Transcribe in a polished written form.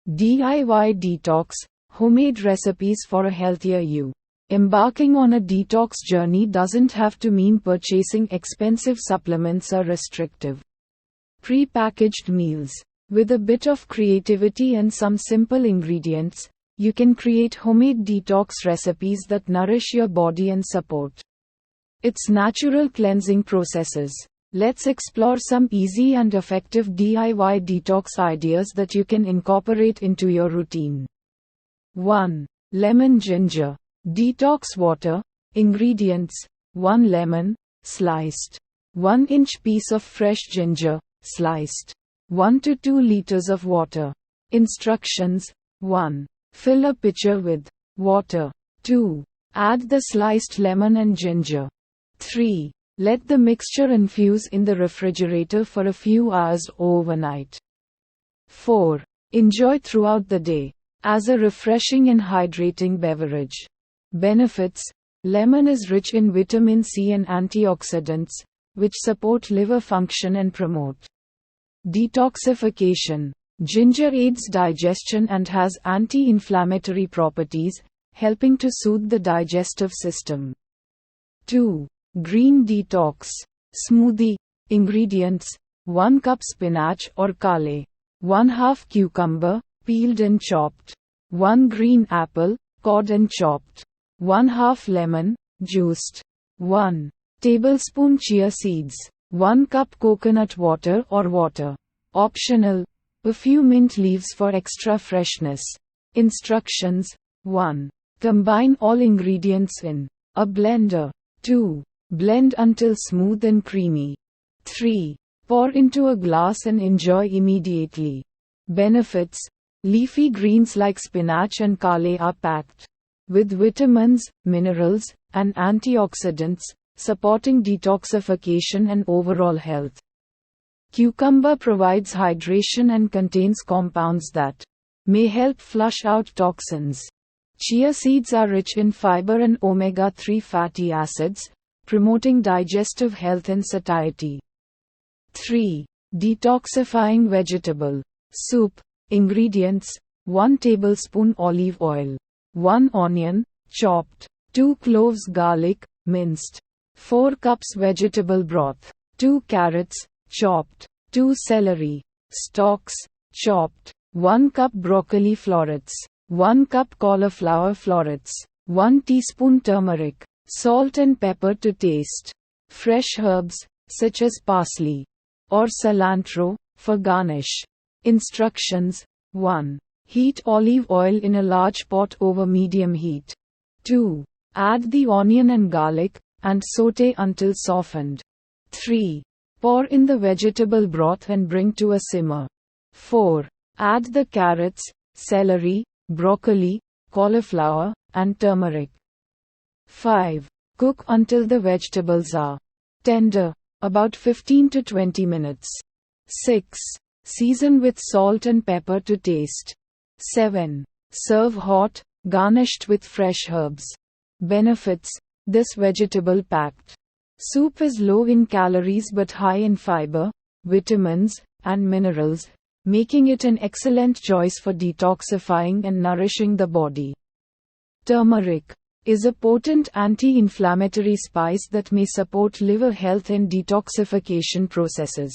DIY Detox, homemade recipes for a healthier you. Embarking on a detox journey doesn't have to mean purchasing expensive supplements or restrictive pre-packaged meals. With a bit of creativity and some simple ingredients, you can create homemade detox recipes that nourish your body and support its natural cleansing processes. Let's explore some easy and effective DIY detox ideas that you can incorporate into your routine. 1. Lemon ginger detox water. Ingredients: 1 lemon, sliced. 1-inch piece of fresh ginger, sliced. 1 to 2 liters of water. Instructions: 1. Fill a pitcher with water. 2. Add the sliced lemon and ginger. 3. Let the mixture infuse in the refrigerator for a few hours overnight. 4. Enjoy throughout the day as a refreshing and hydrating beverage. Benefits: lemon is rich in vitamin C and antioxidants, which support liver function and promote detoxification. Ginger aids digestion and has anti-inflammatory properties, helping to soothe the digestive system. 2. Green detox smoothie. Ingredients: 1 cup spinach or kale. 1/2 cucumber, peeled and chopped. 1 green apple, cored and chopped. 1/2 lemon, juiced. 1 tablespoon chia seeds. 1 cup coconut water or water. Optional: a few mint leaves for extra freshness. Instructions: 1. Combine all ingredients in a blender. 2. Blend until smooth and creamy. 3. Pour into a glass and enjoy immediately. Benefits: leafy greens like spinach and kale are packed with vitamins, minerals, and antioxidants, supporting detoxification and overall health. Cucumber provides hydration and contains compounds that may help flush out toxins. Chia seeds are rich in fiber and omega-3 fatty acids, promoting digestive health and satiety. 3. Detoxifying vegetable soup. Ingredients: 1 tablespoon olive oil. 1 onion, chopped. 2 cloves garlic, minced. 4 cups vegetable broth. 2 carrots, chopped. 2 celery stalks, chopped. 1 cup broccoli florets. 1 cup cauliflower florets. 1 teaspoon turmeric. Salt and pepper to taste. Fresh herbs, such as parsley or cilantro, for garnish. Instructions: 1. Heat olive oil in a large pot over medium heat. 2. Add the onion and garlic, and sauté until softened. 3. Pour in the vegetable broth and bring to a simmer. 4. Add the carrots, celery, broccoli, cauliflower, and turmeric. 5. Cook until the vegetables are tender, about 15 to 20 minutes. 6. Season with salt and pepper to taste. 7. Serve hot, garnished with fresh herbs. Benefits: this vegetable-packed soup is low in calories but high in fiber, vitamins, and minerals, making it an excellent choice for detoxifying and nourishing the body. Turmeric is a potent anti-inflammatory spice that may support liver health and detoxification processes.